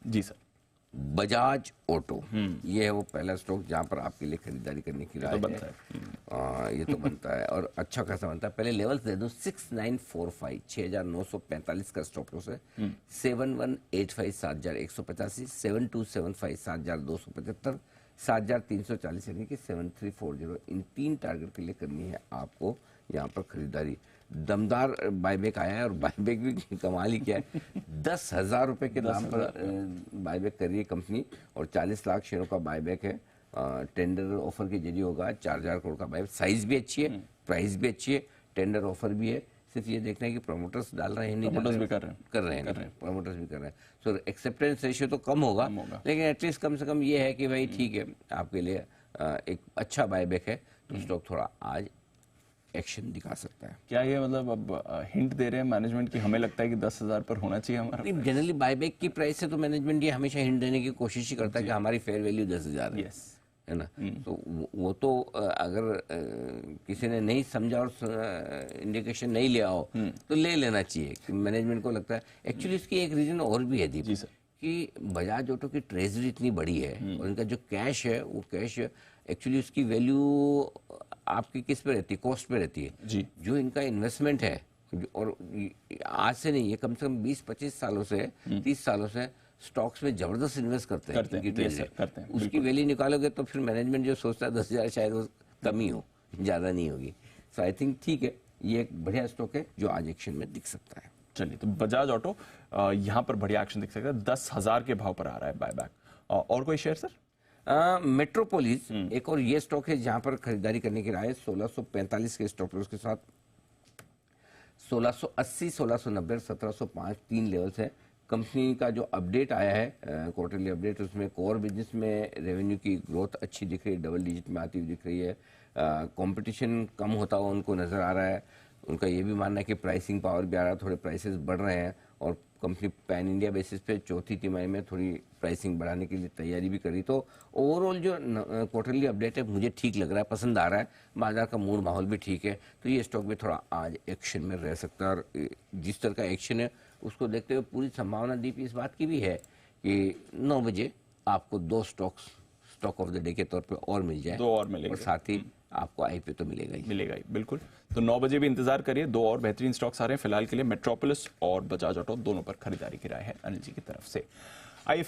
जी sir. Bajaj auto, ये है वो पहला स्टॉक जहां पर आपके लिए खरीदारी करने की राय बनता है। ये तो बनता है और अच्छा खासा बनता है। पहले लेवल्स दे दूं, 6945 6945 का स्टॉप लॉस है, 7185 7185, 7275 7275, 7340 यानी कि 7340, इन 3 टारगेट के लिए करनी है आपको यहाँ पर खरीदारी। दमदार बायबैक आया है और बायबैक भी कमाल ही किया है। 10,000 रुपए के दाम पर बायबैक कर रही है कंपनी और 40 लाख शेयरों का बायबैक है। टेंडर ऑफर के जरिए होगा 4000 करोड़ का बायबैक। साइज भी अच्छी है, प्राइस भी अच्छी है, टेंडर ऑफर भी है। सिर्फ ये देखना है कि प्रमोटर्स डाल रहे हैं, नहीं प्रमोटर्स भी कर रहे हैं, प्रमोटर्स भी कर रहे हैं। सो एक्सेप्टेंस रेशियो तो कम होगा, लेकिन एटलीस्ट कम से कम ये है कि भाई ठीक है, आपके लिए एक अच्छा बायबैक है, तो स्टॉक थोड़ा आज एक्शन दिखा सकता है। क्या ये मतलब अब हिंट दे रहे हैं मैनेजमेंट की, हमें लगता है कि 10,000 पर होना चाहिए हमारा? जनरली बायबैक की प्राइस से तो मैनेजमेंट ये हमेशा हिंट देने की कोशिश ही करता है कि हमारी फेयर वैल्यू 10,000 है ना। तो वो तो अगर किसी ने नहीं समझा और इंडिकेशन नहीं लिया हो तो ले लेना चाहिए कि मैनेजमेंट को लगता है। एक्चुअली इसकी एक रीजन और भी है दीप जी सर, कि बजाज ऑटो की ट्रेजरी इतनी बड़ी है और इनका जो कैश है वो कैश एक्चुअली उसकी वैल्यू आपकी किस पे रहती है, कॉस्ट पे रहती है जी। जो इनका इन्वेस्टमेंट है, और आज से नहीं, ये कम से कम 20-25 सालों से 30 सालों से स्टॉक्स में जबरदस्त इन्वेस्ट करते हैं। उसकी वैल्यू निकालोगे तो फिर मैनेजमेंट जो सोचता है 10,000 शायद वो कम ही हो, ज्यादा नहीं होगी। सो आई थिंक ठीक है, ये एक बढ़िया स्टॉक है जो आज एक्शन में दिख सकता है। चलिए, तो बजाज ऑटो यहाँ पर बढ़िया एक्शन दिख सकता है, 10,000 के भाव पर आ रहा है बायबैक। और कोई शेयर सर? मेट्रोपोलिस एक और ये स्टॉक है जहां पर खरीदारी करने की राय है। 1645 के स्टॉक लॉस के साथ 1680, 1690, 1705 3 लेवल्स है। कंपनी का जो अपडेट आया है, क्वार्टरली अपडेट, उसमें कोर बिजनेस में रेवेन्यू की ग्रोथ अच्छी दिख रही है, डबल डिजिट में आती हुई दिख रही है। कंपटीशन कम होता हुआ उनको नजर आ रहा है। उनका ये भी मानना है कि प्राइसिंग पावर भी आ रहा है, थोड़े प्राइसेस बढ़ रहे हैं और कंपनी पैन इंडिया बेसिस पे चौथी तिमाही में थोड़ी प्राइसिंग बढ़ाने के लिए तैयारी भी करी। तो ओवरऑल जो क्वार्टरली अपडेट है मुझे ठीक लग रहा है, पसंद आ रहा है। बाजार का मूड माहौल भी ठीक है, तो ये स्टॉक भी थोड़ा आज एक्शन में रह सकता है। और जिस तरह का एक्शन है उसको देखते हुए पूरी संभावना दीप इस बात की भी है कि 9 बजे आपको 2 स्टॉक ऑफ द डे के तौर पे और मिल जाए, 2 और मिलेंगे, और साथ ही आपको आईपीओ तो मिलेगा ही बिल्कुल। तो 9 बजे भी इंतजार करिए, 2 और बेहतरीन स्टॉक्स आ रहे हैं। फिलहाल के लिए मेट्रोपोलिस और बजाज ऑटो दोनों पर खरीदारी की राय है अनिल जी की तरफ से।